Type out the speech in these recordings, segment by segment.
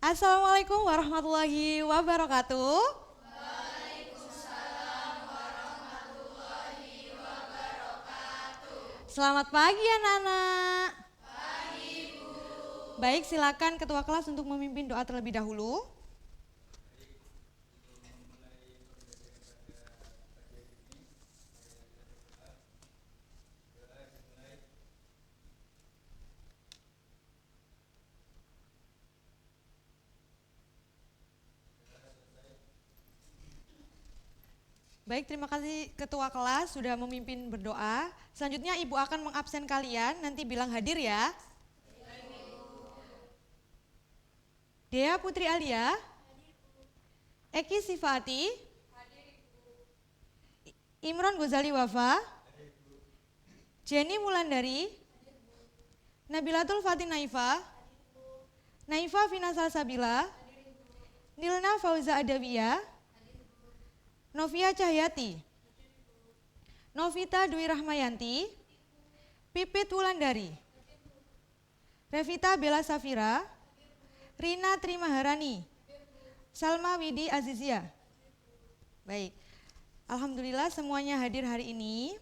Assalamualaikum warahmatullahi wabarakatuh. Selamat pagi anak-anak. Baik, silakan ketua kelas untuk memimpin doa terlebih dahulu. Baik, terima kasih ketua kelas sudah memimpin berdoa. Selanjutnya ibu akan mengabsen kalian, nanti bilang hadir ya. Dea Putri Alia, Eki Sifati, Imron Gozali Wafa, Jenny Mulandari, Nabilatul Fatin Naifa, Naifa Finasal Sabila, Nilna Fauza Adawiyah, Novia Cahyati, Novita Dwi Rahmayanti, Pipit Wulandari, Revita Bella Safira, Rina Trimaharani, Salma Widi Azizia. Baik, alhamdulillah semuanya hadir hari ini.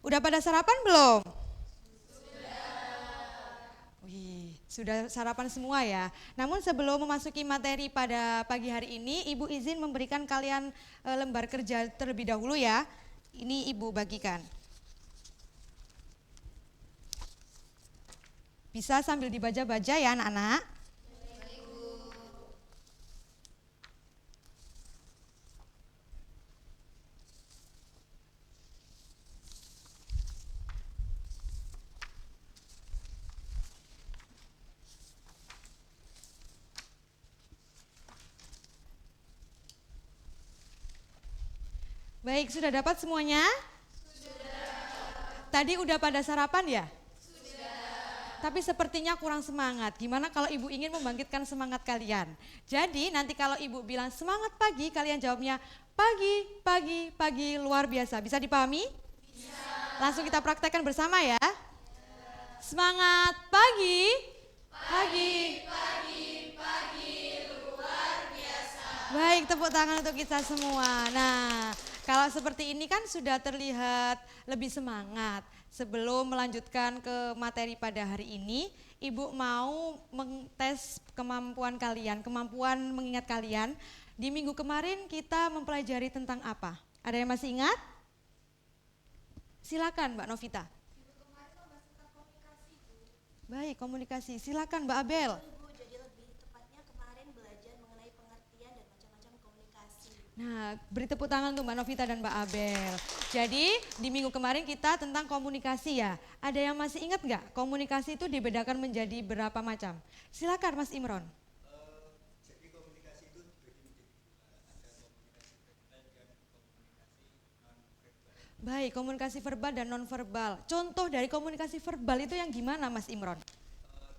Udah pada sarapan belum? Sudah sarapan semua ya. Namun sebelum memasuki materi pada pagi hari ini, Ibu izin memberikan kalian lembar kerja terlebih dahulu ya. Ini Ibu bagikan. Bisa sambil dibaca-baca ya anak-anak. Baik, sudah dapat semuanya? Sudah. Tadi udah pada sarapan ya? Sudah. Tapi sepertinya kurang semangat. Gimana kalau ibu ingin membangkitkan semangat kalian? Jadi nanti kalau ibu bilang semangat pagi, kalian jawabnya pagi, pagi, pagi, luar biasa. Bisa dipahami? Bisa. Langsung kita praktekkan bersama ya. Semangat pagi. Pagi, pagi, pagi, luar biasa. Baik, tepuk tangan untuk kita semua. Nah, kalau seperti ini kan sudah terlihat lebih semangat. Sebelum melanjutkan ke materi pada hari ini, Ibu mau mengtes kemampuan kalian, kemampuan mengingat kalian. Di minggu kemarin kita mempelajari tentang apa? Ada yang masih ingat? Silakan Mbak Novita. Minggu kemarin membahas tentang komunikasi, Bu. Baik, komunikasi. Silakan Mbak Abel. Jadi lebih tepatnya kemarin belajar mengenai pengertian dan macam-macam komunikasi. Nah, beri tepuk tangan untuk Mbak Novita dan Mbak Abel. Jadi di minggu kemarin kita tentang komunikasi ya. Ada yang masih ingat nggak? Komunikasi itu dibedakan menjadi berapa macam? Silakan Mas Imron. Jadi komunikasi itu dibagi menjadi dua, ada komunikasi verbal dan komunikasi non-verbal. Baik, komunikasi verbal dan non-verbal. Contoh dari komunikasi verbal itu yang gimana Mas Imron? Kalau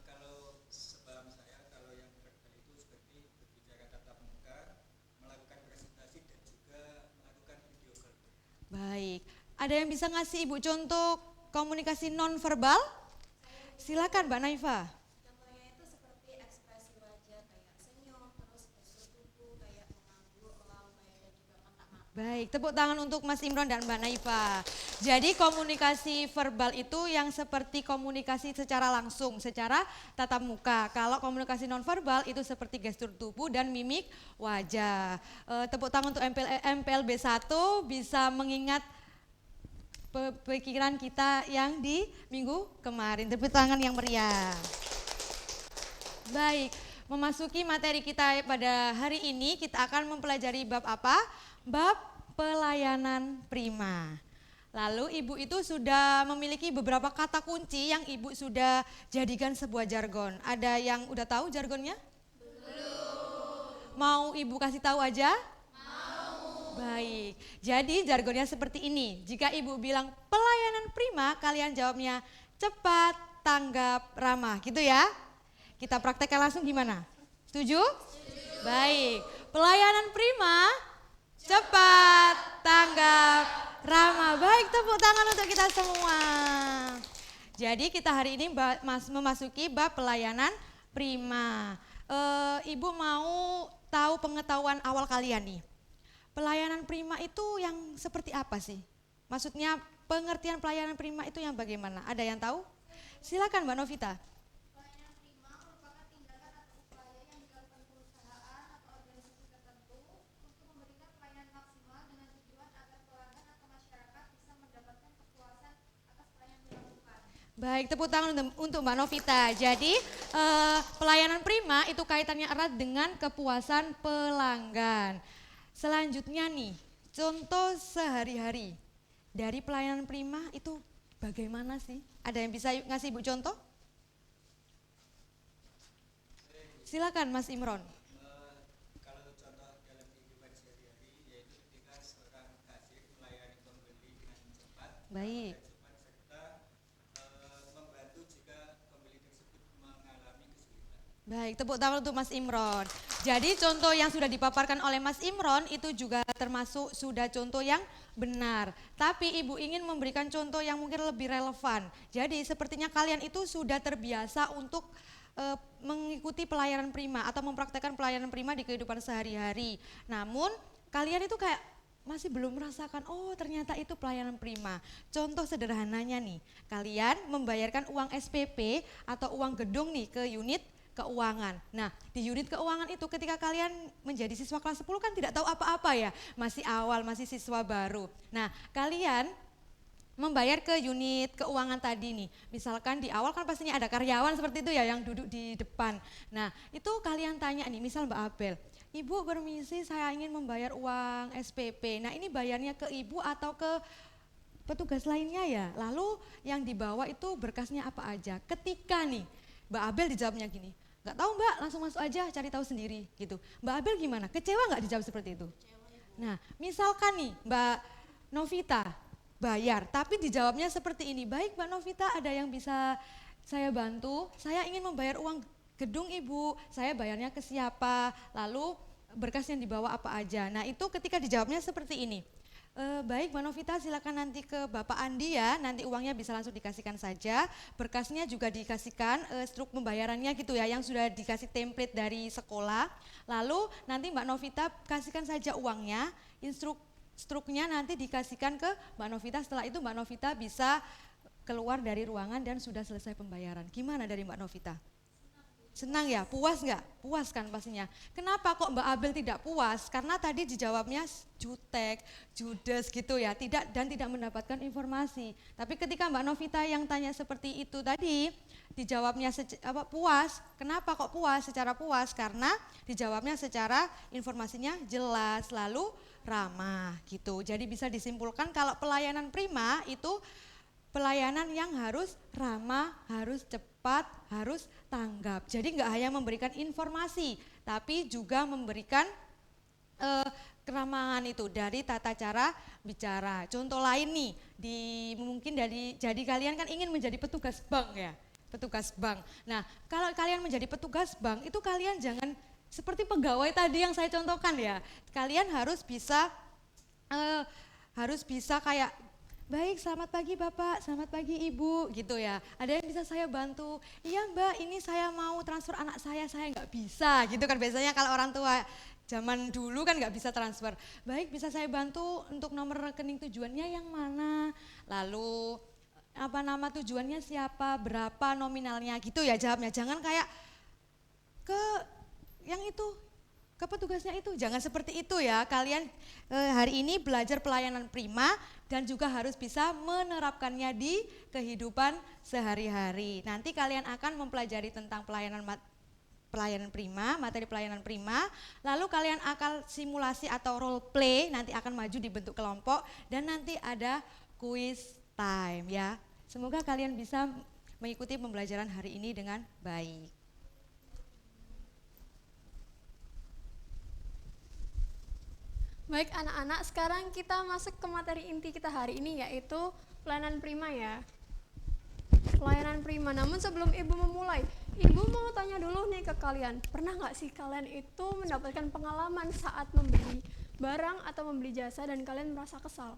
sepaham saya, kalau yang verbal itu seperti berbicara tatap muka, melakukan presentasi dan juga melakukan video call. Baik, ada yang bisa ngasih Ibu contoh komunikasi non-verbal? Silakan Mbak Naifa. Contohnya itu seperti ekspresi wajah kayak senyum, terus gestur tubuh kayak mengangguk, melambai dan juga kontak mata. Baik, tepuk tangan untuk Mas Imron dan Mbak Naifa. Jadi komunikasi verbal itu yang seperti komunikasi secara langsung, secara tatap muka. Kalau komunikasi nonverbal itu seperti gestur tubuh dan mimik wajah. Tepuk tangan untuk MPLB 1 bisa mengingat pikiran kita yang di minggu kemarin. Tepuk tangan yang meriah. Baik, memasuki materi kita pada hari ini kita akan mempelajari bab apa? Bab pelayanan prima. Lalu ibu itu sudah memiliki beberapa kata kunci yang ibu sudah jadikan sebuah jargon. Ada yang udah tahu jargonnya? Belum. Mau ibu kasih tahu aja? Mau. Baik, jadi jargonnya seperti ini. Jika ibu bilang pelayanan prima, kalian jawabnya cepat, tanggap, ramah, gitu ya. Kita praktekkan langsung gimana? Setuju? Setuju. Baik, pelayanan prima, cepat, tanggap, ramah. Baik, tepuk tangan untuk kita semua. Jadi kita hari ini memasuki bab pelayanan prima. Ibu mau tahu pengetahuan awal kalian nih. Pelayanan prima itu yang seperti apa sih? Maksudnya pengertian pelayanan prima itu yang bagaimana? Ada yang tahu? Silakan Mbak Novita. Pelayanan prima merupakan tindakan atau upaya yang dilakukan perusahaan atau organisasi tertentu untuk memberikan pelayanan maksimal dengan tujuan agar pelanggan atau masyarakat bisa mendapatkan kepuasan atas pelayanan yang dilakukan. Baik, tepuk tangan untuk Mbak Novita. Jadi pelayanan prima itu kaitannya erat dengan kepuasan pelanggan. Selanjutnya nih, contoh sehari-hari dari pelayanan prima itu bagaimana sih? Ada yang bisa ngasih Ibu contoh? Silakan Mas Imron. Kalau contoh dalam kehidupan sehari-hari yaitu ketika seorang kasir melayani pembeli dengan cepat Baik. serta membantu jika pembeli tersebut mengalami kesulitan. Baik, tepuk tangan untuk Mas Imron. Jadi contoh yang sudah dipaparkan oleh Mas Imron itu juga termasuk sudah contoh yang benar. Tapi Ibu ingin memberikan contoh yang mungkin lebih relevan. Jadi sepertinya kalian itu sudah terbiasa untuk mengikuti pelayanan prima atau mempraktekkan pelayanan prima di kehidupan sehari-hari. Namun kalian itu kayak masih belum merasakan, oh ternyata itu pelayanan prima. Contoh sederhananya nih, kalian membayarkan uang SPP atau uang gedung nih ke unit keuangan. Nah, di unit keuangan itu ketika kalian menjadi siswa kelas 10 kan tidak tahu apa-apa ya, masih awal, masih siswa baru. Nah, kalian membayar ke unit keuangan tadi nih. Misalkan di awal kan pastinya ada karyawan seperti itu ya yang duduk di depan. Nah, itu kalian tanya nih, misal Mbak Abel, Ibu permisi saya ingin membayar uang SPP. Nah, ini bayarnya ke Ibu atau ke petugas lainnya ya? Lalu yang dibawa itu berkasnya apa aja? Ketika nih Mbak Abel dijawabnya gini, nggak tahu Mbak, langsung masuk aja cari tahu sendiri gitu. Mbak Abel gimana? Kecewa nggak dijawab seperti itu? Nah, misalkan nih Mbak Novita bayar, tapi dijawabnya seperti ini, baik Mbak Novita ada yang bisa saya bantu, saya ingin membayar uang gedung Ibu, saya bayarnya ke siapa, lalu berkas yang dibawa apa aja. Nah itu ketika dijawabnya seperti ini. Baik Mbak Novita silakan nanti ke Bapak Andi ya, nanti uangnya bisa langsung dikasihkan saja, berkasnya juga dikasihkan, struk pembayarannya gitu ya yang sudah dikasih template dari sekolah, lalu nanti Mbak Novita kasihkan saja uangnya, struknya nanti dikasihkan ke Mbak Novita, setelah itu Mbak Novita bisa keluar dari ruangan dan sudah selesai pembayaran. Gimana dari Mbak Novita? Senang ya? Puas nggak? Puas kan pastinya. Kenapa kok Mbak Abel tidak puas? Karena tadi dijawabnya jutek, judes gitu ya, tidak mendapatkan informasi. Tapi ketika Mbak Novita yang tanya seperti itu tadi, dijawabnya puas. Kenapa kok puas? Secara puas karena dijawabnya secara informasinya jelas, lalu ramah gitu. Jadi bisa disimpulkan kalau pelayanan prima itu pelayanan yang harus ramah, harus cepat, harus tanggap. Jadi nggak hanya memberikan informasi, tapi juga memberikan keramahan itu dari tata cara bicara. Contoh lain nih, jadi kalian kan ingin menjadi petugas bank ya, petugas bank. Nah kalau kalian menjadi petugas bank itu kalian jangan seperti pegawai tadi yang saya contohkan ya. Kalian harus bisa kayak baik, selamat pagi Bapak, selamat pagi Ibu, gitu ya. Ada yang bisa saya bantu? Iya Mbak, ini saya mau transfer anak saya nggak bisa, gitu kan. Biasanya kalau orang tua zaman dulu kan nggak bisa transfer. Baik, bisa saya bantu untuk nomor rekening tujuannya yang mana? Lalu apa nama tujuannya siapa, berapa nominalnya, gitu ya jawabnya. Jangan kayak ke yang itu, ke petugasnya itu, jangan seperti itu ya. Kalian hari ini belajar pelayanan prima dan juga harus bisa menerapkannya di kehidupan sehari-hari. Nanti kalian akan mempelajari tentang pelayanan prima, materi pelayanan prima, lalu kalian akan simulasi atau role play, nanti akan maju di bentuk kelompok dan nanti ada quiz time ya. Semoga kalian bisa mengikuti pembelajaran hari ini dengan baik. Baik anak-anak, sekarang kita masuk ke materi inti kita hari ini yaitu pelayanan prima ya. Pelayanan prima, namun sebelum Ibu memulai, Ibu mau tanya dulu nih ke kalian, pernah nggak sih kalian itu mendapatkan pengalaman saat membeli barang atau membeli jasa dan kalian merasa kesal?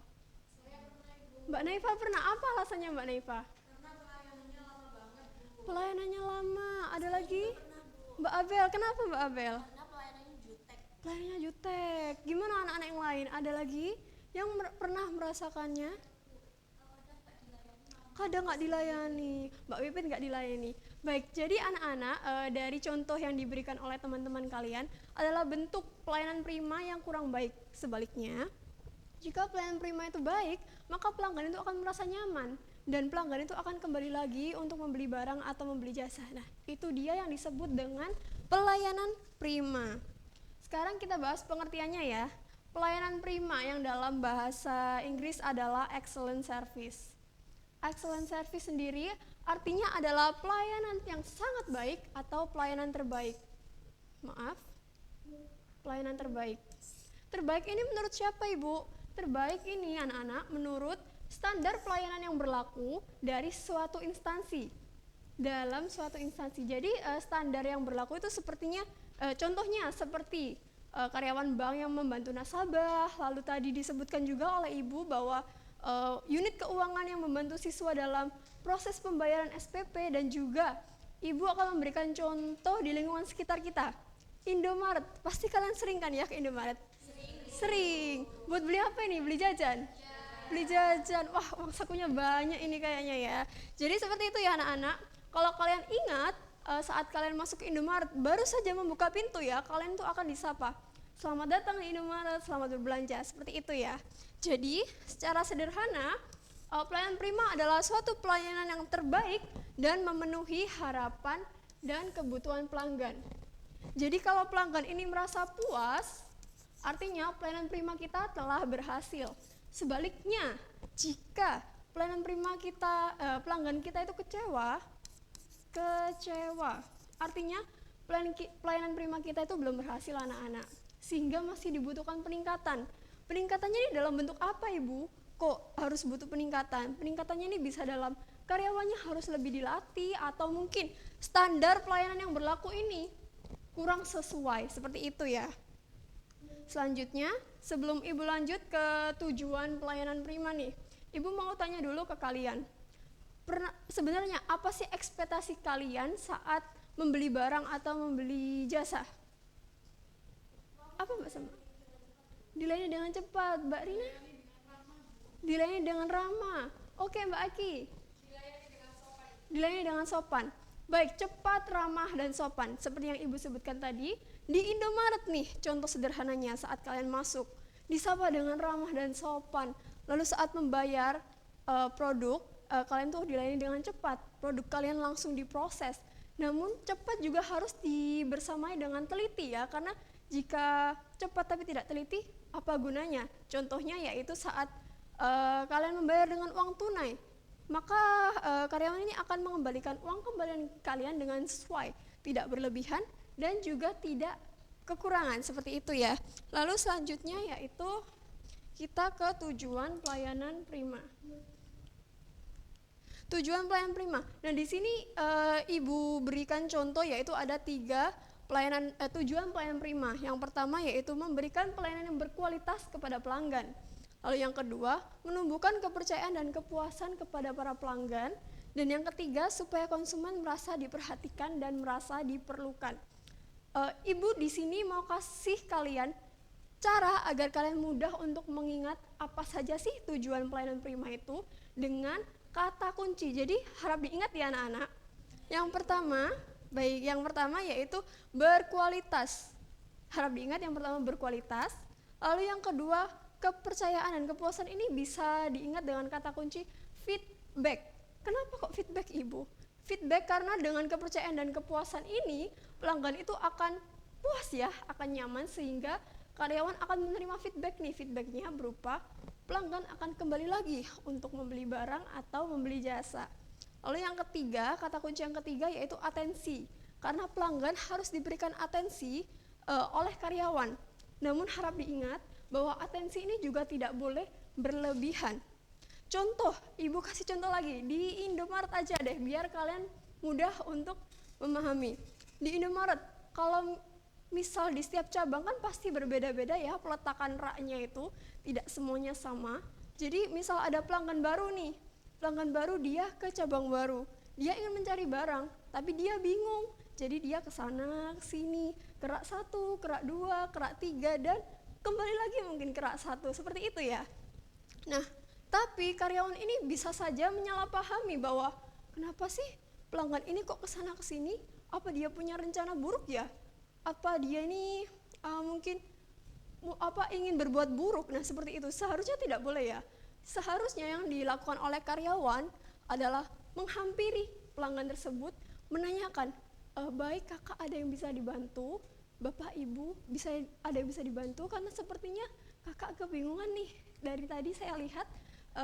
Mbak Naifa pernah, apa alasannya Mbak Naifa? Karena pelayanannya lama banget, Bu. Pelayanannya lama, ada lagi? Mbak Abel, kenapa Mbak Abel? Karena pelayanannya jutek. Pelayanannya jutek. Gimana anak-anak yang lain? Ada lagi yang pernah merasakannya? Kadang nggak dilayani. Mbak Pipin nggak dilayani. Baik, jadi anak-anak dari contoh yang diberikan oleh teman-teman kalian adalah bentuk pelayanan prima yang kurang baik. Sebaliknya, jika pelayanan prima itu baik, maka pelanggan itu akan merasa nyaman dan pelanggan itu akan kembali lagi untuk membeli barang atau membeli jasa. Nah, itu dia yang disebut dengan pelayanan prima. Sekarang kita bahas pengertiannya ya. Pelayanan prima yang dalam bahasa Inggris adalah excellent service. Excellent service sendiri artinya adalah pelayanan yang sangat baik atau pelayanan terbaik. Maaf, pelayanan terbaik. Terbaik ini menurut siapa Ibu? Terbaik ini anak-anak menurut standar pelayanan yang berlaku dari suatu instansi. Dalam suatu instansi. Jadi standar yang berlaku itu sepertinya, contohnya seperti karyawan bank yang membantu nasabah, lalu tadi disebutkan juga oleh Ibu bahwa unit keuangan yang membantu siswa dalam proses pembayaran SPP, dan juga Ibu akan memberikan contoh di lingkungan sekitar kita. Indomaret, pasti kalian sering kan ya ke Indomaret? Sering. Buat beli apa ini? Beli jajan? Beli jajan. Wah, uang sakunya banyak ini kayaknya ya. Jadi seperti itu ya anak-anak. Kalau kalian ingat saat kalian masuk ke Indomaret, baru saja membuka pintu ya, kalian tuh akan disapa. Selamat datang di Indomaret, selamat berbelanja, seperti itu ya. Jadi, secara sederhana, pelayanan prima adalah suatu pelayanan yang terbaik dan memenuhi harapan dan kebutuhan pelanggan. Jadi, kalau pelanggan ini merasa puas, artinya pelayanan prima kita telah berhasil. Sebaliknya, jika pelayanan prima kita, pelanggan kita itu kecewa, artinya pelayanan prima kita itu belum berhasil anak-anak, sehingga masih dibutuhkan peningkatan. Peningkatannya ini dalam bentuk apa Ibu? Kok harus butuh peningkatan? Peningkatannya ini bisa dalam karyawannya harus lebih dilatih, atau mungkin standar pelayanan yang berlaku ini kurang sesuai, seperti itu ya. Selanjutnya, sebelum Ibu lanjut ke tujuan pelayanan prima nih, Ibu mau tanya dulu ke kalian. Sebenarnya apa sih ekspektasi kalian saat membeli barang atau membeli jasa? Apa Mbak Sama? Dilayani dengan cepat. Mbak Rina? Dilayani dengan ramah. Oke Mbak Aki? Dilayani dengan sopan. Baik, cepat, ramah, dan sopan. Seperti yang Ibu sebutkan tadi, di Indomaret nih, contoh sederhananya saat kalian masuk, disapa dengan ramah dan sopan. Lalu saat membayar produk, kalian tuh dilayani dengan cepat. Produk kalian langsung diproses. Namun cepat juga harus dibersamai dengan teliti ya, karena jika cepat tapi tidak teliti, apa gunanya? Contohnya yaitu saat kalian membayar dengan uang tunai, maka karyawan ini akan mengembalikan uang kembalian kalian dengan sesuai, tidak berlebihan dan juga tidak kekurangan, seperti itu ya. Lalu selanjutnya yaitu kita ke tujuan pelayanan prima. Tujuan pelayanan prima. Nah di sini Ibu berikan contoh yaitu ada 3 tujuan pelayanan prima. Yang pertama yaitu memberikan pelayanan yang berkualitas kepada pelanggan. Lalu yang kedua, menumbuhkan kepercayaan dan kepuasan kepada para pelanggan. Dan yang ketiga, supaya konsumen merasa diperhatikan dan merasa diperlukan. Ibu di sini mau kasih kalian cara agar kalian mudah untuk mengingat apa saja sih tujuan pelayanan prima itu dengan kata kunci. Jadi harap diingat ya anak-anak. Yang pertama yaitu berkualitas. Harap diingat yang pertama berkualitas. Lalu yang kedua, kepercayaan dan kepuasan ini bisa diingat dengan kata kunci feedback. Kenapa kok feedback Ibu? Feedback karena dengan kepercayaan dan kepuasan ini pelanggan itu akan puas ya, akan nyaman, sehingga karyawan akan menerima feedback nih. Feedbacknya berupa pelanggan akan kembali lagi untuk membeli barang atau membeli jasa. Lalu yang ketiga, kata kunci yang ketiga yaitu atensi. Karena pelanggan harus diberikan atensi oleh karyawan. Namun harap diingat bahwa atensi ini juga tidak boleh berlebihan. Contoh, Ibu kasih contoh lagi, di Indomaret aja deh, biar kalian mudah untuk memahami. Di Indomaret, kalau misal di setiap cabang kan pasti berbeda-beda ya, peletakan raknya itu tidak semuanya sama. Jadi misal ada pelanggan baru nih, pelanggan baru dia ke cabang baru, dia ingin mencari barang, tapi dia bingung, jadi dia ke sana, ke sini, kerak 1, kerak 2, kerak 3, dan kembali lagi mungkin kerak 1, seperti itu ya. Nah, tapi karyawan ini bisa saja menyalahpahami bahwa kenapa sih pelanggan ini kok ke sana ke sini? Apa dia punya rencana buruk ya? Apa dia ini mungkin ingin berbuat buruk? Nah, seperti itu. Seharusnya tidak boleh ya. Seharusnya yang dilakukan oleh karyawan adalah menghampiri pelanggan tersebut, menanyakan, baik kakak ada yang bisa dibantu, bapak ibu ada yang bisa dibantu, karena sepertinya kakak kebingungan nih, dari tadi saya lihat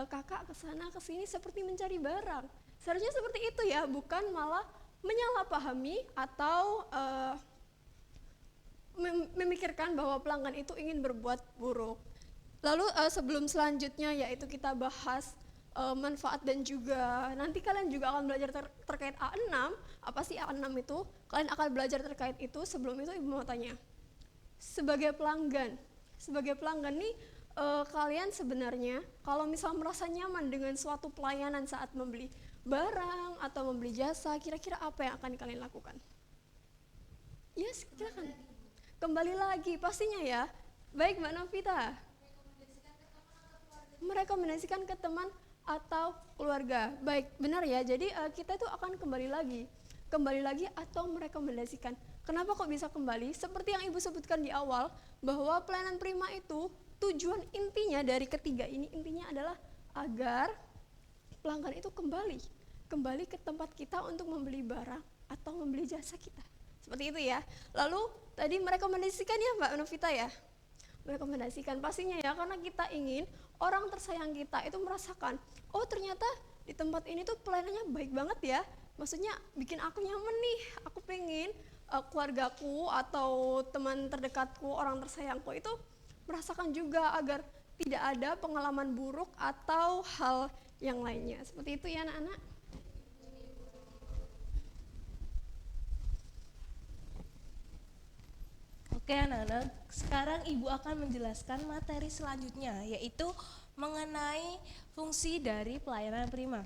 kakak kesana kesini seperti mencari barang. Seharusnya seperti itu ya, bukan malah menyalahpahami atau memikirkan bahwa pelanggan itu ingin berbuat buruk. Lalu sebelum selanjutnya yaitu kita bahas manfaat dan juga nanti kalian juga akan belajar terkait A6. Apa sih A6 itu? Kalian akan belajar terkait itu. Sebelum itu ibu mau tanya, sebagai pelanggan nih, kalian sebenarnya kalau misal merasa nyaman dengan suatu pelayanan saat membeli barang atau membeli jasa, kira-kira apa yang akan kalian lakukan? Yes, silakan. Kembali lagi pastinya ya. Baik Mbak Novita. Merekomendasikan ke teman atau keluarga. Baik, benar ya. Jadi kita itu akan kembali lagi atau merekomendasikan. Kenapa kok bisa kembali? Seperti yang Ibu sebutkan di awal, bahwa pelayanan prima itu tujuan intinya dari ketiga ini, intinya adalah agar pelanggan itu kembali ke tempat kita untuk membeli barang atau membeli jasa kita. Seperti itu ya. Lalu tadi merekomendasikan ya Mbak Novita ya. Merekomendasikan pastinya ya, karena kita ingin orang tersayang kita itu merasakan, oh ternyata di tempat ini tuh pelayanannya baik banget ya. Maksudnya bikin aku nyaman nih. Aku pengen keluargaku atau teman terdekatku, orang tersayangku itu merasakan juga agar tidak ada pengalaman buruk atau hal yang lainnya. Seperti itu ya anak-anak. Oke anak-anak, sekarang Ibu akan menjelaskan materi selanjutnya, yaitu mengenai fungsi dari pelayanan prima.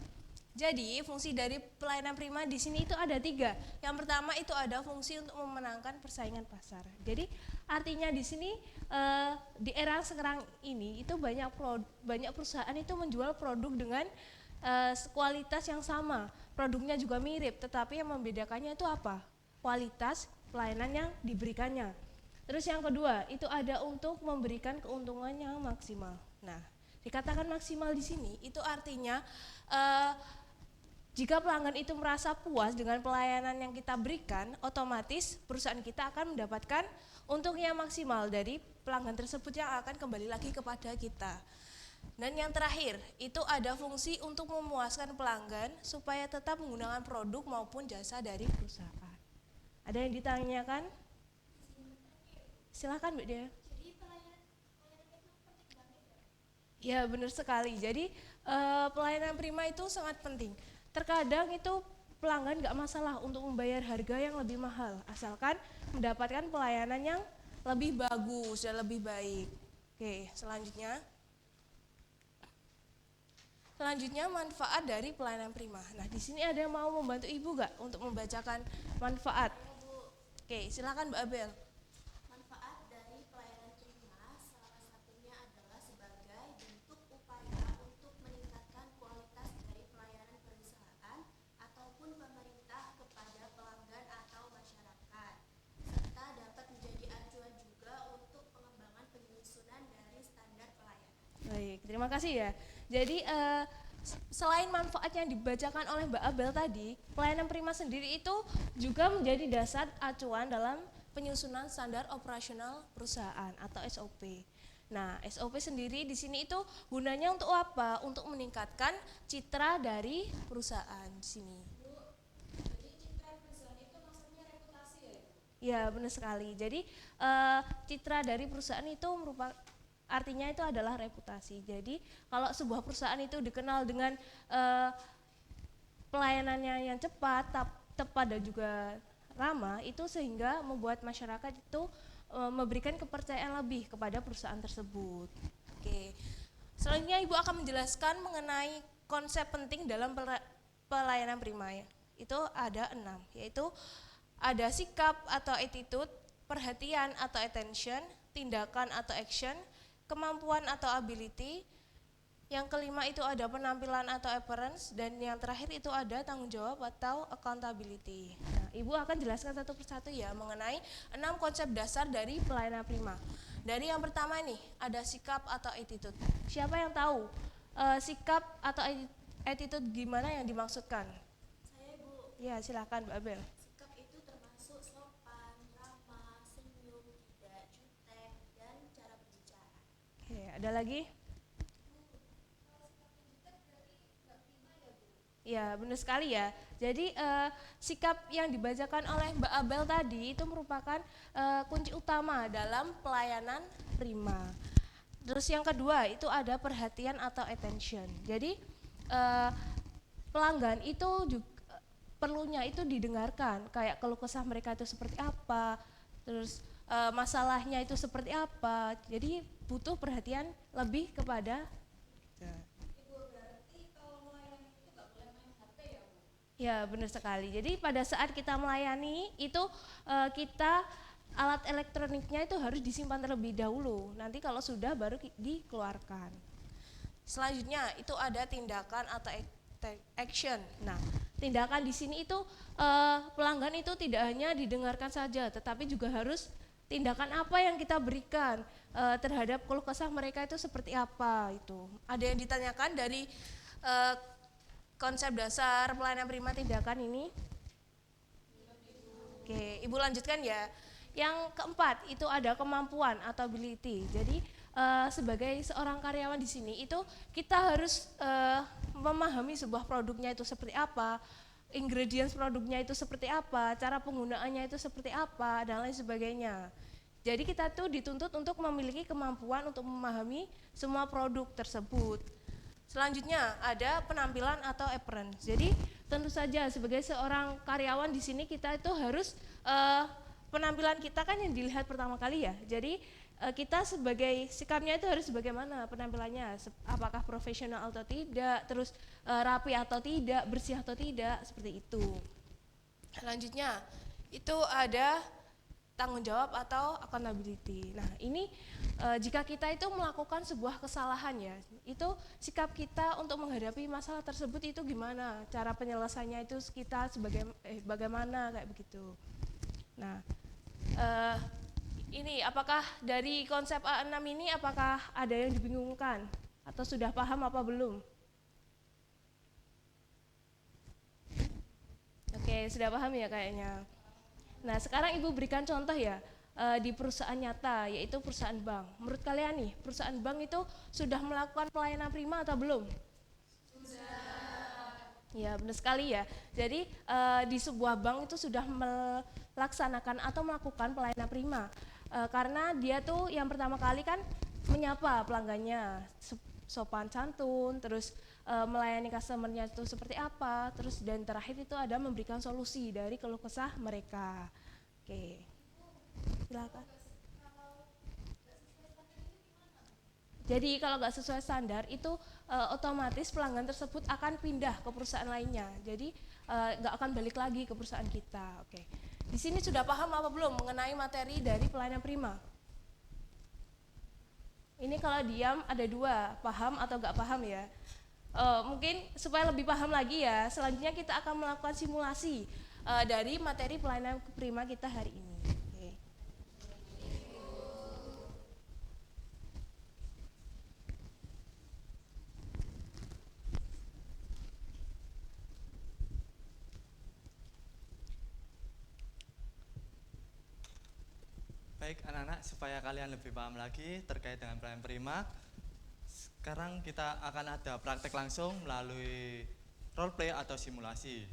Jadi fungsi dari pelayanan prima di sini itu ada 3. Yang pertama itu ada fungsi untuk memenangkan persaingan pasar. Jadi artinya di sini di era sekarang ini itu banyak perusahaan itu menjual produk dengan kualitas yang sama, produknya juga mirip, tetapi yang membedakannya itu apa? Kualitas pelayanan yang diberikannya. Terus yang kedua, itu ada untuk memberikan keuntungan yang maksimal. Nah, dikatakan maksimal di sini, itu artinya jika pelanggan itu merasa puas dengan pelayanan yang kita berikan, otomatis perusahaan kita akan mendapatkan untung yang maksimal dari pelanggan tersebut yang akan kembali lagi kepada kita. Dan yang terakhir, itu ada fungsi untuk memuaskan pelanggan supaya tetap menggunakan produk maupun jasa dari perusahaan. Ada yang ditanyakan? Silakan Mbak Dea. Jadi pelayanan itu penting banget ya? Ya benar sekali. Jadi pelayanan prima itu sangat penting. Terkadang itu pelanggan nggak masalah untuk membayar harga yang lebih mahal, asalkan mendapatkan pelayanan yang lebih bagus dan lebih baik. Oke, selanjutnya manfaat dari pelayanan prima. Nah, di sini ada yang mau membantu Ibu nggak untuk membacakan manfaat? Oke, silakan Mbak Abel. Manfaat dari pelayanan prima salah satunya adalah sebagai bentuk upaya untuk meningkatkan kualitas dari pelayanan perusahaan ataupun pemerintah kepada pelanggan atau masyarakat, serta dapat menjadi acuan juga untuk pengembangan penyusunan dari standar pelayanan. Baik, terima kasih ya. Jadi selain manfaat yang dibacakan oleh Mbak Abel tadi, pelayanan prima sendiri itu juga menjadi dasar acuan dalam penyusunan standar operasional perusahaan atau SOP. Nah, SOP sendiri di sini itu gunanya untuk apa? Untuk meningkatkan citra dari perusahaan di sini. Jadi citra perusahaan itu maksudnya reputasi ya? Ya, benar sekali. Jadi citra dari perusahaan itu merupakan artinya itu adalah reputasi. Jadi kalau sebuah perusahaan itu dikenal dengan pelayanannya yang cepat, tepat dan juga ramah, itu sehingga membuat masyarakat itu memberikan kepercayaan lebih kepada perusahaan tersebut. Oke. Selanjutnya Ibu akan menjelaskan mengenai konsep penting dalam pelayanan prima. Itu ada 6, yaitu ada sikap atau attitude, perhatian atau attention, tindakan atau action, kemampuan atau ability. Yang kelima itu ada penampilan atau appearance, dan yang terakhir itu ada tanggung jawab atau accountability. Nah, Ibu akan jelaskan satu persatu ya mengenai 6 konsep dasar dari pelayanan prima. Dari yang pertama nih, ada sikap atau attitude. Siapa yang tahu sikap atau attitude gimana yang dimaksudkan? Saya Bu, Ya, silakan Mbak Abel. sikap itu termasuk sopan, ramah, senyum, tidak jutek, dan cara berbicara. Oke, ada lagi? Ya, benar sekali ya. Jadi sikap yang dibacakan oleh Mbak Abel tadi itu merupakan kunci utama dalam pelayanan prima. Terus yang kedua itu ada perhatian atau attention. Jadi pelanggan itu juga perlunya itu didengarkan, kayak keluh kesah mereka itu seperti apa, terus masalahnya itu seperti apa. Jadi butuh perhatian lebih kepada. Ya, benar sekali. Jadi pada saat kita melayani itu kita alat elektroniknya itu harus disimpan terlebih dahulu. Nanti kalau sudah baru dikeluarkan. Selanjutnya itu ada tindakan atau action. Nah, tindakan di sini itu pelanggan itu tidak hanya didengarkan saja, tetapi juga harus tindakan apa yang kita berikan terhadap keluh kesah mereka itu seperti apa itu. Ada yang ditanyakan dari konsep dasar pelayanan prima tindakan ini? Oke, Ibu lanjutkan ya. Yang keempat itu ada kemampuan atau ability. Jadi sebagai seorang karyawan di sini itu kita harus memahami sebuah produknya itu seperti apa, ingredients produknya itu seperti apa, cara penggunaannya itu seperti apa, dan lain sebagainya. Jadi kita tuh dituntut untuk memiliki kemampuan untuk memahami semua produk tersebut. Selanjutnya ada penampilan atau appearance. Jadi tentu saja sebagai seorang karyawan di sini kita itu harus penampilan kita kan yang dilihat pertama kali ya. Jadi kita sebagai sikapnya itu harus bagaimana penampilannya, apakah profesional atau tidak, terus rapi atau tidak, bersih atau tidak, seperti itu. Selanjutnya itu ada tanggung jawab atau accountability. Nah, ini jika kita itu melakukan sebuah kesalahan ya, itu sikap kita untuk menghadapi masalah tersebut itu gimana, cara penyelesaiannya itu kita sebagai bagaimana kayak begitu. Nah, ini apakah dari konsep A6 ini apakah ada yang dibingungkan atau sudah paham apa belum? Oke, sudah paham ya kayaknya. Nah, sekarang Ibu berikan contoh ya di perusahaan nyata, yaitu perusahaan bank. Menurut kalian nih, perusahaan bank itu sudah melakukan pelayanan prima atau belum? Sudah. Ya, benar sekali ya. Jadi di sebuah bank itu sudah melaksanakan atau melakukan pelayanan prima. Karena dia tuh yang pertama kali kan menyapa pelanggannya, sopan santun, terus melayani customer-nya itu seperti apa, terus dan terakhir itu ada memberikan solusi dari keluh kesah mereka. Oke, silakan. Jadi kalau nggak sesuai standar itu otomatis pelanggan tersebut akan pindah ke perusahaan lainnya. Jadi nggak akan balik lagi ke perusahaan kita. Oke, di sini sudah paham apa belum mengenai materi dari pelayanan prima? Ini kalau diam ada dua, paham atau nggak paham ya. Mungkin supaya lebih paham lagi ya, selanjutnya kita akan melakukan simulasi dari materi pelayanan prima kita hari ini. Oke. Baik anak-anak, supaya kalian lebih paham lagi terkait dengan pelayanan prima, sekarang kita akan ada praktek langsung melalui role play atau simulasi.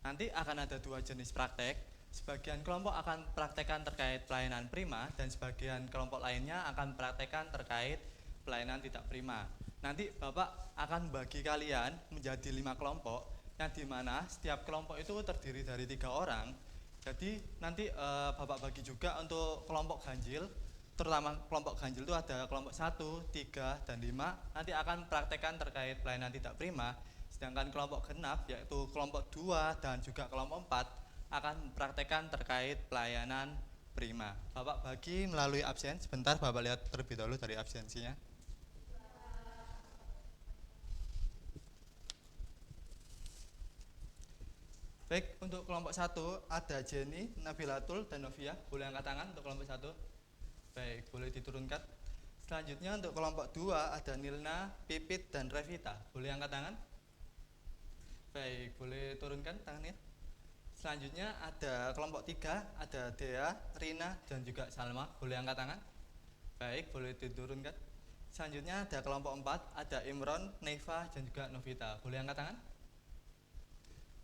Nanti akan ada dua jenis praktek. Sebagian kelompok akan praktekkan terkait pelayanan prima dan sebagian kelompok lainnya akan praktekkan terkait pelayanan tidak prima. Nanti Bapak akan bagi kalian menjadi 5 kelompok, yang dimana setiap kelompok itu terdiri dari 3 orang. Jadi nanti Bapak bagi juga untuk kelompok ganjil. Terutama kelompok ganjil itu ada kelompok 1, 3, dan 5 nanti akan praktekkan terkait pelayanan tidak prima. Sedangkan kelompok genap yaitu kelompok 2 dan juga kelompok 4 akan mempraktekkan terkait pelayanan prima. Bapak bagi melalui absen. Sebentar Bapak lihat terlebih dahulu dari absensinya. Baik, untuk kelompok 1 ada Jenny, Nabilatul, dan Novia. Boleh angkat tangan untuk kelompok 1. Baik, boleh diturunkan. Selanjutnya untuk kelompok 2 ada Nilna, Pipit, dan Revita. Boleh angkat tangan. Baik, boleh turunkan tangannya. Selanjutnya ada kelompok 3 ada Dea, Rina, dan juga Salma. Boleh angkat tangan. Baik, boleh diturunkan. Selanjutnya ada kelompok 4 ada Imron, Neva, dan juga Novita. Boleh angkat tangan.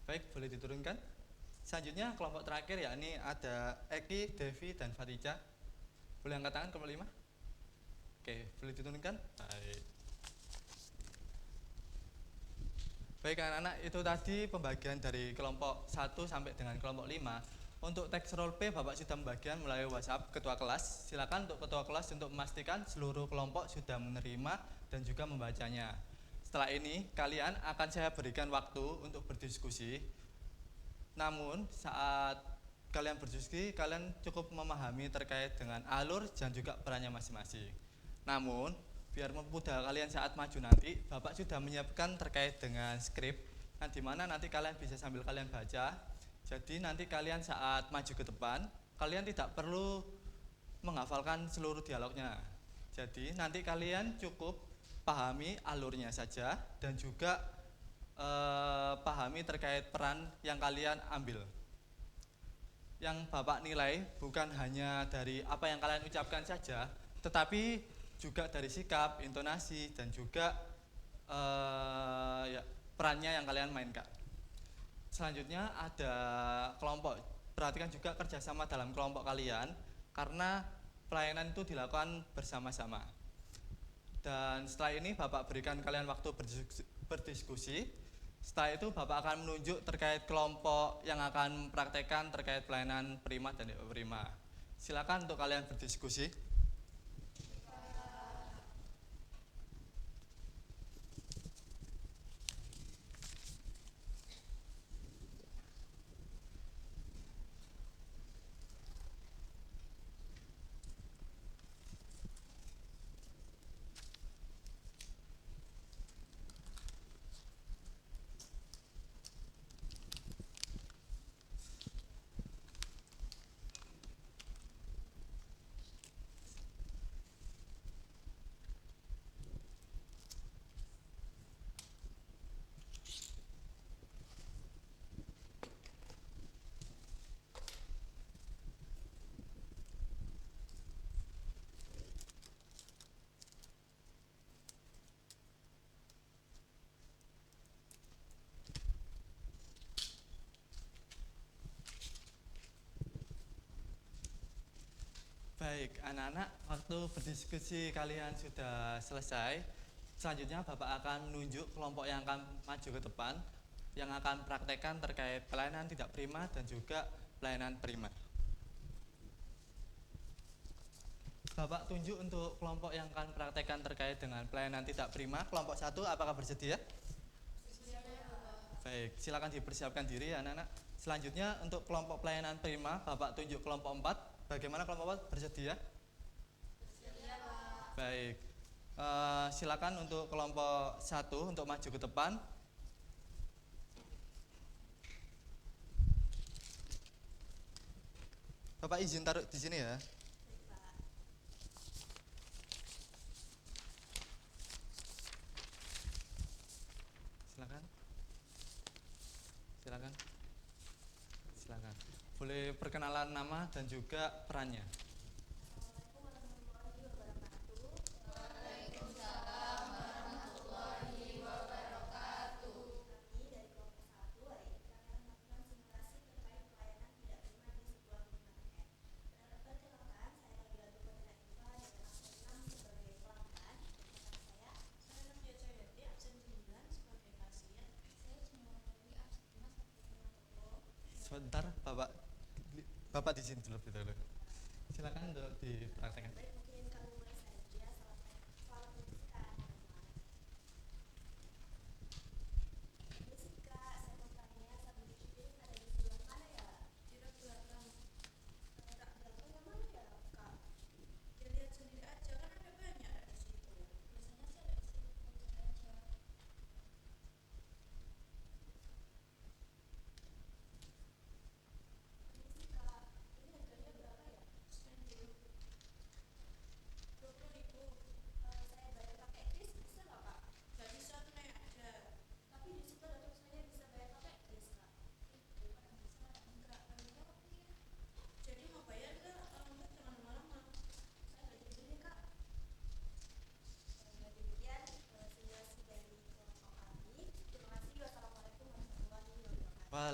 Baik, boleh diturunkan. Selanjutnya kelompok terakhir yakni ada Eki, Devi, dan Fatija. Boleh angkat tangan kelompok 5. Oke, boleh diturunkan. Baik. Baik anak-anak, itu tadi pembagian dari kelompok 1 sampai dengan kelompok 5. Untuk teks role play Bapak sudah membagikan melalui WhatsApp ketua kelas. Silakan untuk ketua kelas untuk memastikan seluruh kelompok sudah menerima dan juga membacanya. Setelah ini kalian akan saya berikan waktu untuk berdiskusi. Namun saat kalian berdiskusi, kalian cukup memahami terkait dengan alur dan juga perannya masing-masing. Namun biar memudahkan kalian saat maju nanti, Bapak sudah menyiapkan terkait dengan skrip, di mana nanti kalian bisa sambil kalian baca. Jadi nanti kalian saat maju ke depan, kalian tidak perlu menghafalkan seluruh dialognya. Jadi nanti kalian cukup pahami alurnya saja dan juga pahami terkait peran yang kalian ambil. Yang Bapak nilai bukan hanya dari apa yang kalian ucapkan saja, tetapi juga dari sikap, intonasi, dan juga perannya yang kalian mainkan. Selanjutnya ada kelompok. Perhatikan juga kerjasama dalam kelompok kalian, karena pelayanan itu dilakukan bersama-sama. Dan setelah ini Bapak berikan kalian waktu berdiskusi. Setelah itu Bapak akan menunjuk terkait kelompok yang akan mempraktekkan terkait pelayanan prima dan prima. Silakan untuk kalian berdiskusi. Baik, anak-anak, waktu berdiskusi kalian sudah selesai. Selanjutnya Bapak akan menunjuk kelompok yang akan maju ke depan, yang akan praktekkan terkait pelayanan tidak prima dan juga pelayanan prima. Bapak tunjuk untuk kelompok yang akan praktekkan terkait dengan pelayanan tidak prima. Kelompok 1, apakah bersedia? Baik, silakan dipersiapkan diri anak-anak. Selanjutnya untuk kelompok pelayanan prima, Bapak tunjuk kelompok 4. Bagaimana kelompok 4 bersedia? Bersedia, Pak. Baik, silakan untuk kelompok 1 untuk maju ke depan. Bapak izin taruh di sini ya. Silakan. Silakan. Silakan. Boleh perkenalan nama dan juga perannya. Sebentar, Bapak di sini dulu. Silakan untuk dipraktekkan.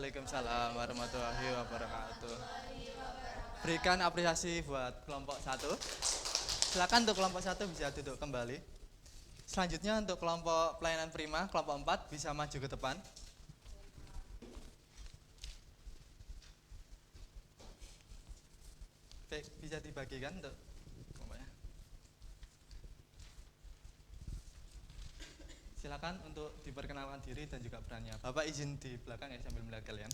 Waalaikumsalam warahmatullahi wabarakatuh. Berikan apresiasi buat kelompok 1. Silakan untuk kelompok 1 bisa duduk kembali. Selanjutnya untuk kelompok pelayanan prima, kelompok 4 bisa maju ke depan. Baik, bisa dibagikan untuk kelompoknya. Silakan untuk diperkenalkan diri dan juga perannya. Bapak izin di belakang ya sambil melihat kalian.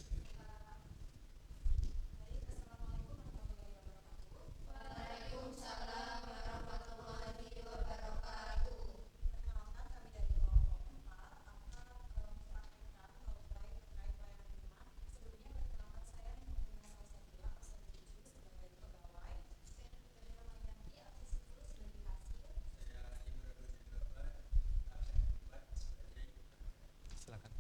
Silakan.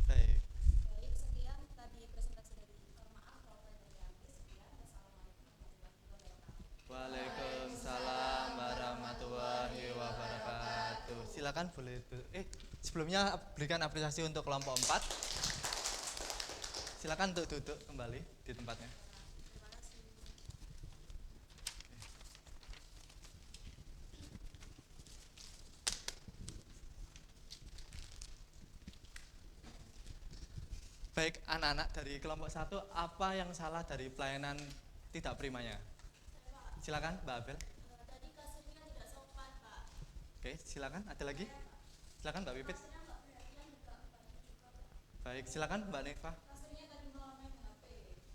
Baik. Baik, sekian tadi presentasi dari maaf kalau saya dari habis. Sekian, wassalamualaikum warahmatullahi wabarakatuh. Waalaikumsalam warahmatullahi wabarakatuh. Silakan boleh sebelumnya berikan apresiasi untuk kelompok 4. Silakan untuk duduk kembali di tempatnya. Baik, anak-anak dari kelompok 1, apa yang salah dari pelayanan tidak primanya? Silakan, Mbak Abel. Tadi kasurnya tidak sopan, Pak. Oke, silakan. Ada lagi? Silakan, Mbak Pipit. Baik, silakan, Mbak Neva. Kasurnya tadi malah main HP.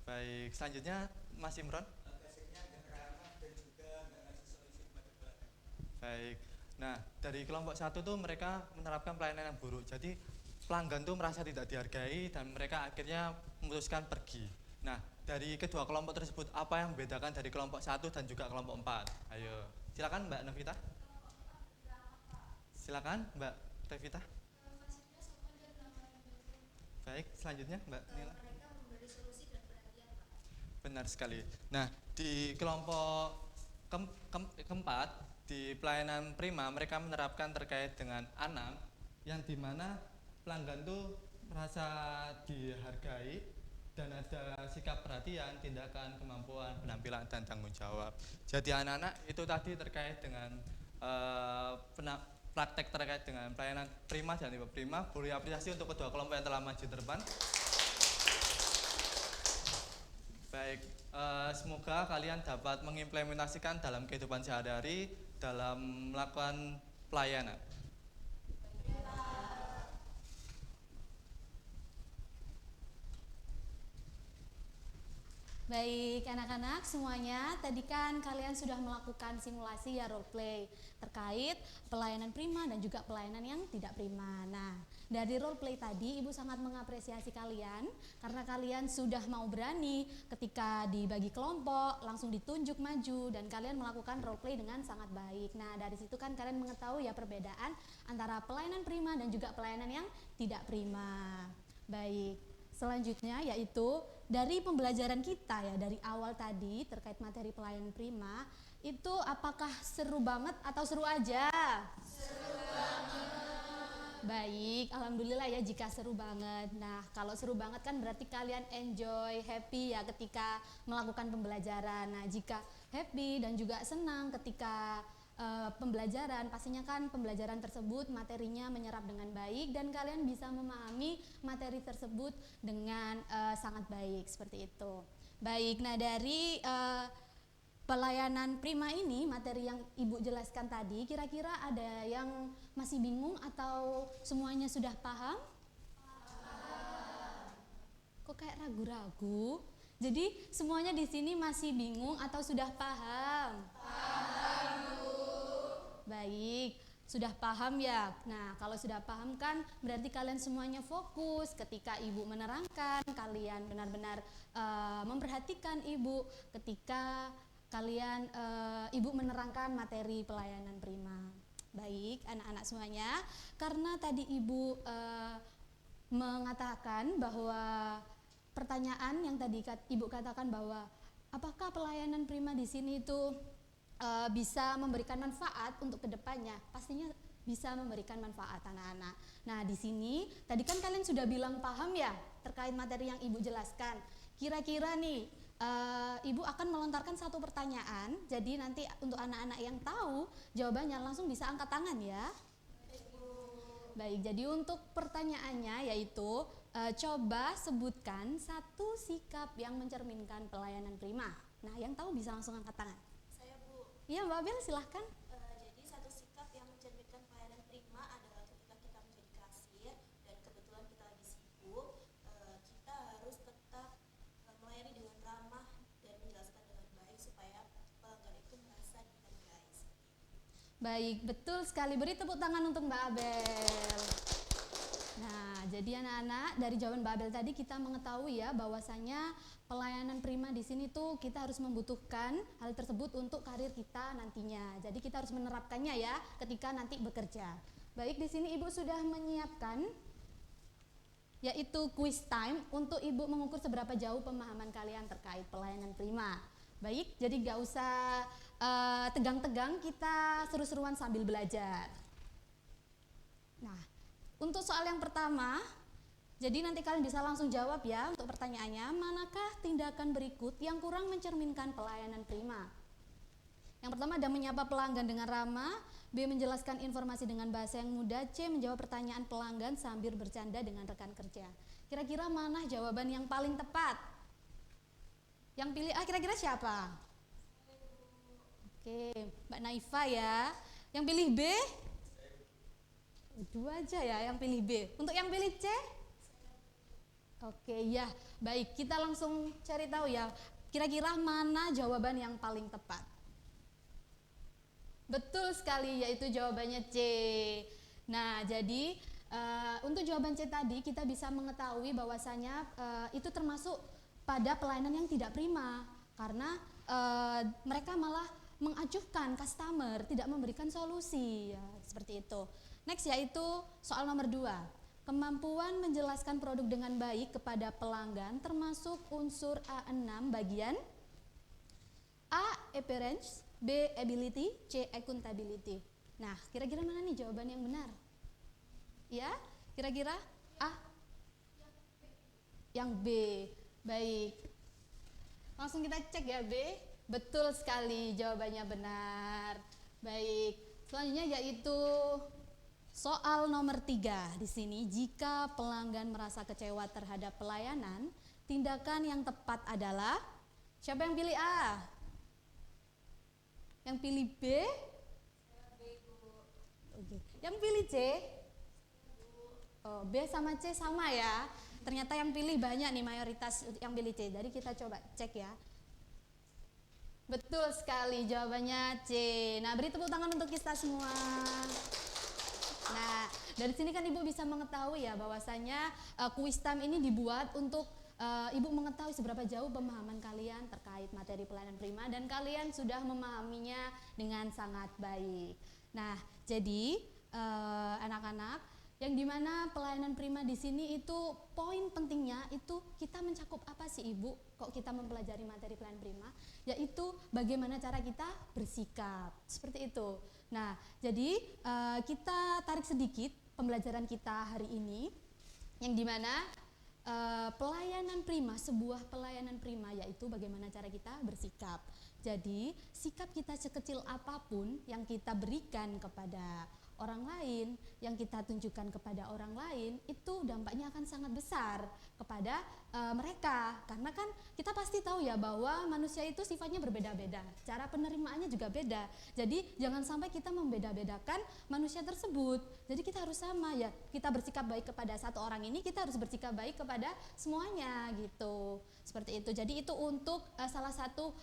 Baik, selanjutnya Mas Imron. Hasilnya nggak ramah dan juga nggak ngasih solusi pada pelanggan. Baik. Nah, dari kelompok 1 tuh mereka menerapkan pelayanan yang buruk. Jadi pelanggan tuh merasa tidak dihargai dan mereka akhirnya memutuskan pergi. Nah, dari kedua kelompok tersebut apa yang membedakan dari kelompok 1 dan juga kelompok 4? Ayo, silakan Mbak Novita. Silakan Mbak Revita. Baik, selanjutnya Mbak Nila. Mereka memberi solusi dan perhatian, Pak. Benar sekali. Nah, di kelompok keempat di pelayanan prima mereka menerapkan terkait dengan anak yang dimana pelanggan tuh merasa dihargai dan ada sikap perhatian, tindakan, kemampuan, penampilan dan tanggung jawab. Jadi anak-anak itu tadi terkait dengan praktek terkait dengan pelayanan prima dan tipe prima. Boleh apresiasi untuk kedua kelompok yang telah maju depan. Baik, semoga kalian dapat mengimplementasikan dalam kehidupan sehari-hari dalam melakukan pelayanan. Baik anak-anak semuanya, tadi kan kalian sudah melakukan simulasi ya role play terkait pelayanan prima dan juga pelayanan yang tidak prima. Nah, dari role play tadi Ibu sangat mengapresiasi kalian karena kalian sudah mau berani ketika dibagi kelompok langsung ditunjuk maju dan kalian melakukan role play dengan sangat baik. Nah, dari situ kan kalian mengetahui ya perbedaan antara pelayanan prima dan juga pelayanan yang tidak prima. Baik. Selanjutnya yaitu dari pembelajaran kita ya dari awal tadi terkait materi pelayanan prima itu apakah seru banget atau seru aja? Seru banget. Baik, alhamdulillah ya jika seru banget. Nah, kalau seru banget kan berarti kalian enjoy, happy ya ketika melakukan pembelajaran. Nah, jika happy dan juga senang ketika pembelajaran, pastinya kan pembelajaran tersebut materinya menyerap dengan baik dan kalian bisa memahami materi tersebut dengan sangat baik seperti itu. Baik, nah dari pelayanan prima ini, materi yang Ibu jelaskan tadi, kira-kira ada yang masih bingung atau semuanya sudah paham? Kok kayak ragu-ragu? Jadi semuanya di sini masih bingung atau sudah paham? Paham, Bu. Baik, sudah paham ya. Nah, kalau sudah paham kan berarti kalian semuanya fokus ketika Ibu menerangkan, kalian benar-benar memperhatikan Ibu ketika kalian Ibu menerangkan materi pelayanan prima. Baik, anak-anak semuanya, karena tadi Ibu mengatakan bahwa pertanyaan yang tadi Ibu katakan bahwa apakah pelayanan prima di sini itu bisa memberikan manfaat untuk kedepannya? Pastinya bisa memberikan manfaat anak-anak. Nah, di sini tadi kan kalian sudah bilang paham ya terkait materi yang Ibu jelaskan. Kira-kira nih Ibu akan melontarkan satu pertanyaan. Jadi nanti untuk anak-anak yang tahu jawabannya langsung bisa angkat tangan ya. Baik, jadi untuk pertanyaannya yaitu coba sebutkan satu sikap yang mencerminkan pelayanan prima. Nah, yang tahu bisa langsung angkat tangan. Saya, Bu. Iya, Mbak Bel, silahkan. Jadi satu sikap yang mencerminkan pelayanan prima adalah ketika kita menjadi kasir dan kebetulan kita lagi sibuk, kita harus tetap melayani dengan ramah dan menjelaskan dengan baik supaya pelanggan itu merasa dihargai. Baik, betul sekali. Beri tepuk tangan untuk Mbak Abel. Nah, jadi anak-anak dari jawaban Mbak Abel tadi kita mengetahui ya bahwasanya pelayanan prima di sini tuh kita harus membutuhkan hal tersebut untuk karir kita nantinya. Jadi kita harus menerapkannya ya ketika nanti bekerja. Baik, di sini Ibu sudah menyiapkan yaitu quiz time untuk Ibu mengukur seberapa jauh pemahaman kalian terkait pelayanan prima. Baik, jadi gak usah tegang-tegang, kita seru-seruan sambil belajar. Nah, untuk soal yang pertama, jadi nanti kalian bisa langsung jawab ya untuk pertanyaannya, manakah tindakan berikut yang kurang mencerminkan pelayanan prima? Yang pertama ada menyapa pelanggan dengan ramah, B. menjelaskan informasi dengan bahasa yang mudah, C. menjawab pertanyaan pelanggan sambil bercanda dengan rekan kerja. Kira-kira mana jawaban yang paling tepat? Yang pilih A kira-kira siapa? Oke, Mbak Naifa ya. Yang pilih B? Dua aja ya yang pilih B. Untuk yang pilih C? Oke ya, baik, kita langsung cari tahu ya. Kira-kira mana jawaban yang paling tepat? Betul sekali, yaitu jawabannya C. Nah, jadi untuk jawaban C tadi kita bisa mengetahui bahwasanya itu termasuk pada pelayanan yang tidak prima, karena mereka malah mengacuhkan customer, tidak memberikan solusi ya, seperti itu. Next yaitu soal nomor 2. Kemampuan menjelaskan produk dengan baik kepada pelanggan termasuk unsur A6 bagian A. Appearance, B. Ability, C. Accountability. Nah, kira-kira mana nih jawaban yang benar? Ya, kira-kira A? Yang B. Baik. Langsung kita cek ya B. Betul sekali, jawabannya benar. Baik. Selanjutnya yaitu soal nomor 3 di sini, jika pelanggan merasa kecewa terhadap pelayanan, tindakan yang tepat adalah, siapa yang pilih A? Yang pilih B? Oke. Yang pilih C? Oh, B sama C sama ya. Ternyata yang pilih banyak nih, mayoritas yang pilih C. Jadi kita coba cek ya. Betul sekali, jawabannya C. Nah, beri tepuk tangan untuk kita semua. Nah, dari sini kan Ibu bisa mengetahui ya bahwasanya quiz time ini dibuat untuk Ibu mengetahui seberapa jauh pemahaman kalian terkait materi pelayanan prima dan kalian sudah memahaminya dengan sangat baik. Nah, jadi anak-anak yang dimana pelayanan prima di sini itu poin pentingnya itu kita mencakup apa sih Ibu? Kok kita mempelajari materi pelayanan prima? Yaitu bagaimana cara kita bersikap, seperti itu. Nah, jadi kita tarik sedikit pembelajaran kita hari ini, yang dimana pelayanan prima, sebuah pelayanan prima yaitu bagaimana cara kita bersikap. Jadi sikap kita sekecil apapun yang kita berikan kepada orang lain, yang kita tunjukkan kepada orang lain, itu dampaknya akan sangat besar kepada mereka. Karena kan kita pasti tahu ya bahwa manusia itu sifatnya berbeda-beda, cara penerimaannya juga beda. Jadi jangan sampai kita membeda-bedakan manusia tersebut. Jadi kita harus sama ya, kita bersikap baik kepada satu orang ini, kita harus bersikap baik kepada semuanya gitu. Seperti itu. Jadi itu untuk salah satu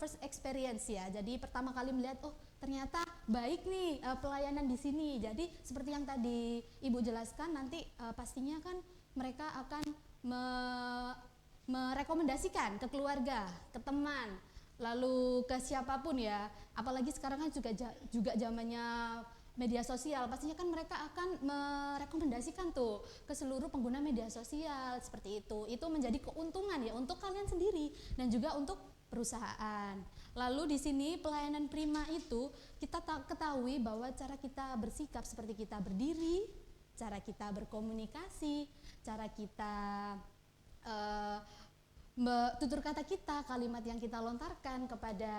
first experience ya. Jadi pertama kali melihat, oh ternyata baik nih pelayanan di sini. Jadi seperti yang tadi Ibu jelaskan, nanti pastinya kan mereka akan merekomendasikan ke keluarga, ke teman, lalu ke siapapun ya. Apalagi sekarang kan juga zamannya media sosial, pastinya kan mereka akan merekomendasikan tuh ke seluruh pengguna media sosial seperti itu. Itu menjadi keuntungan ya untuk kalian sendiri dan juga untuk perusahaan. Lalu di sini pelayanan prima itu kita ketahui bahwa cara kita bersikap seperti kita berdiri, cara kita berkomunikasi, cara kita tutur kata kita, kalimat yang kita lontarkan kepada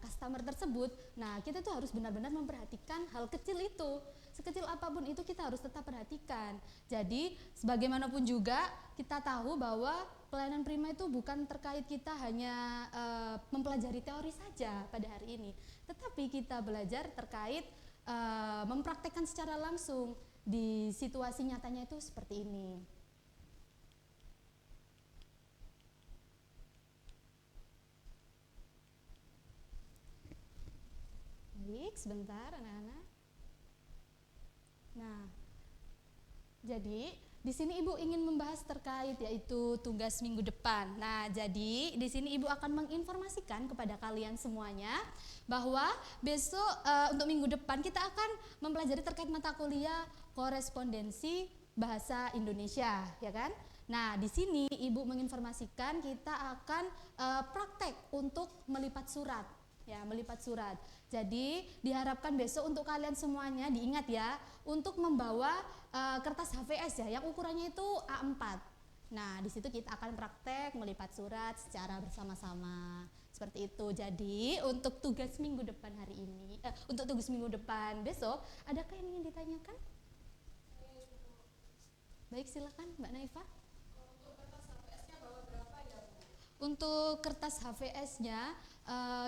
customer tersebut. Nah, kita tuh harus benar-benar memperhatikan hal kecil itu. Sekecil apapun itu kita harus tetap perhatikan. Jadi, sebagaimanapun juga kita tahu bahwa pelayanan prima itu bukan terkait kita hanya mempelajari teori saja pada hari ini, tetapi kita belajar terkait mempraktekkan secara langsung di situasi nyatanya itu seperti ini. Baik, sebentar anak-anak. Nah, jadi di sini Ibu ingin membahas terkait yaitu tugas minggu depan. Nah, jadi di sini Ibu akan menginformasikan kepada kalian semuanya bahwa besok untuk minggu depan kita akan mempelajari terkait mata kuliah korespondensi bahasa Indonesia, ya kan? Nah, di sini Ibu menginformasikan kita akan praktek untuk melipat surat. Ya, melipat surat. Jadi diharapkan besok untuk kalian semuanya diingat ya, untuk membawa kertas HVS ya, yang ukurannya itu A4. Nah, di situ kita akan praktek melipat surat secara bersama-sama. Seperti itu. Jadi untuk tugas minggu depan hari ini, untuk tugas minggu depan besok, adakah yang ingin ditanyakan? Baik, silakan Mbak Naifa. Untuk kertas HVS-nya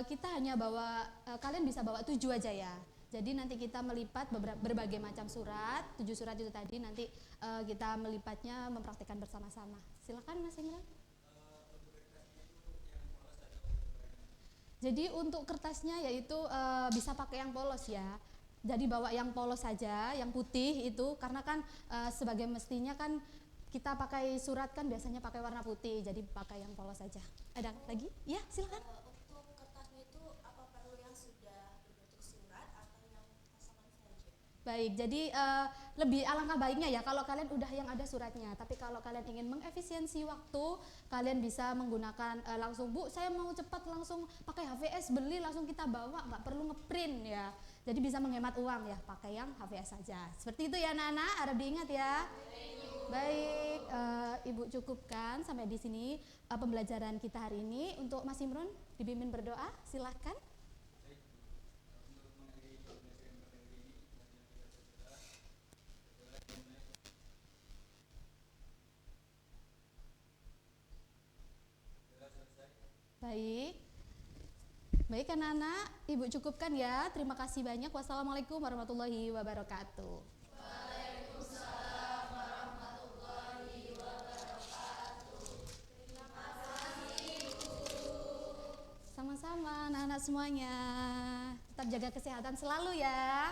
kita hanya bawa, kalian bisa bawa 7 aja ya. Jadi nanti kita melipat berbagai macam surat, 7 surat itu tadi nanti kita melipatnya mempraktikkan bersama-sama. Silakan Mas Imran. Jadi untuk kertasnya yaitu bisa pakai yang polos ya. Jadi bawa yang polos saja, yang putih itu karena kan sebagai mestinya kan kita pakai surat kan biasanya pakai warna putih, jadi pakai yang polos saja. Ada lagi? Ya, silakan. Untuk kertasnya itu apa perlu yang sudah berbentuk surat atau yang potongan saja? Baik, jadi lebih alangkah baiknya ya kalau kalian udah yang ada suratnya. Tapi kalau kalian ingin mengefisiensi waktu, kalian bisa menggunakan langsung, Bu, saya mau cepat langsung pakai HVS, beli langsung kita bawa, nggak perlu ngeprint ya. Jadi bisa menghemat uang ya, pakai yang HVS saja. Seperti itu ya anak-anak, harap diingat ya. Baik, Ibu cukupkan sampai di sini pembelajaran kita hari ini. Untuk Mas Imron dibimbing berdoa, silahkan. Baik. Baik anak-anak, Ibu cukupkan ya. Terima kasih banyak. Wassalamualaikum warahmatullahi wabarakatuh. Sama-sama anak-anak semuanya. Tetap jaga kesehatan selalu ya.